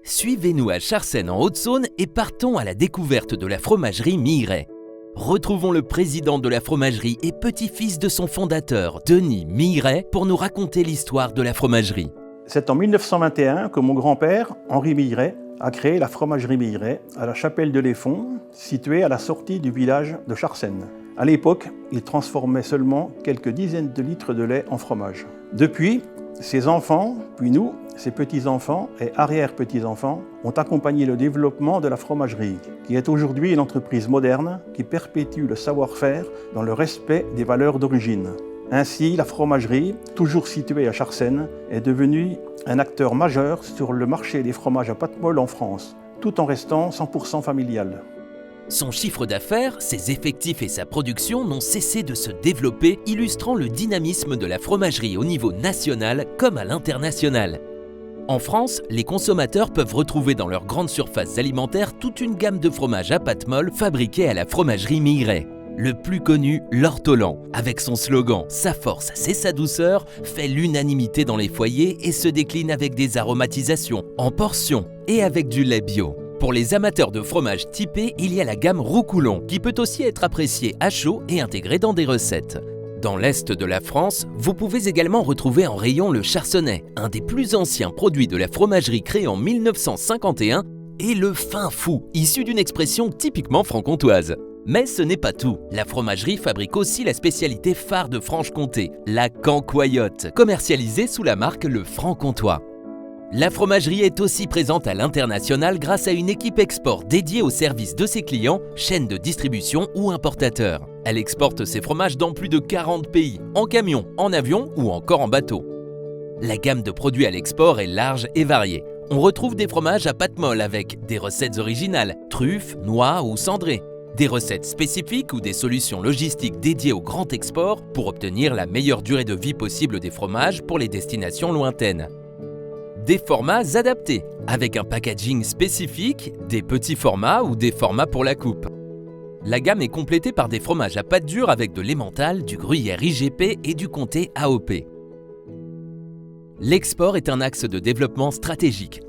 Suivez-nous à Charsène en Haute-Saône et partons à la découverte de la fromagerie Miret. Retrouvons le président de la fromagerie et petit-fils de son fondateur, Denis Miret, pour nous raconter l'histoire de la fromagerie. C'est en 1921 que mon grand-père, Henri Miret, a créé la fromagerie Miret à la chapelle de l'Effond, située à la sortie du village de Charsène. À l'époque, il transformait seulement quelques dizaines de litres de lait en fromage. Depuis, ses enfants, puis nous, ses petits-enfants et arrière-petits-enfants, ont accompagné le développement de la fromagerie, qui est aujourd'hui une entreprise moderne qui perpétue le savoir-faire dans le respect des valeurs d'origine. Ainsi, la fromagerie, toujours située à Charsène, est devenue un acteur majeur sur le marché des fromages à pâte molle en France, tout en restant 100% familial. Son chiffre d'affaires, ses effectifs et sa production n'ont cessé de se développer, illustrant le dynamisme de la fromagerie au niveau national comme à l'international. En France, les consommateurs peuvent retrouver dans leurs grandes surfaces alimentaires toute une gamme de fromages à pâte molle fabriqués à la fromagerie Miret. Le plus connu, l'ortolan, avec son slogan « Sa force, c'est sa douceur », fait l'unanimité dans les foyers et se décline avec des aromatisations, en portions et avec du lait bio. Pour les amateurs de fromage typé, il y a la gamme Roucoulon, qui peut aussi être appréciée à chaud et intégrée dans des recettes. Dans l'est de la France, vous pouvez également retrouver en rayon le charsonnais, un des plus anciens produits de la fromagerie créé en 1951, et le fin fou, issu d'une expression typiquement franc-comtoise. Mais ce n'est pas tout. La fromagerie fabrique aussi la spécialité phare de Franche-Comté, la cancoyote, commercialisée sous la marque Le Franc-Comtois. La fromagerie est aussi présente à l'international grâce à une équipe export dédiée au service de ses clients, chaînes de distribution ou importateurs. Elle exporte ses fromages dans plus de 40 pays, en camion, en avion ou encore en bateau. La gamme de produits à l'export est large et variée. On retrouve des fromages à pâte molle avec des recettes originales, truffes, noix ou cendrées, des recettes spécifiques ou des solutions logistiques dédiées au grand export pour obtenir la meilleure durée de vie possible des fromages pour les destinations lointaines. Des formats adaptés, avec un packaging spécifique, des petits formats ou des formats pour la coupe. La gamme est complétée par des fromages à pâte dure avec de l'emmental, du gruyère IGP et du comté AOP. L'export est un axe de développement stratégique.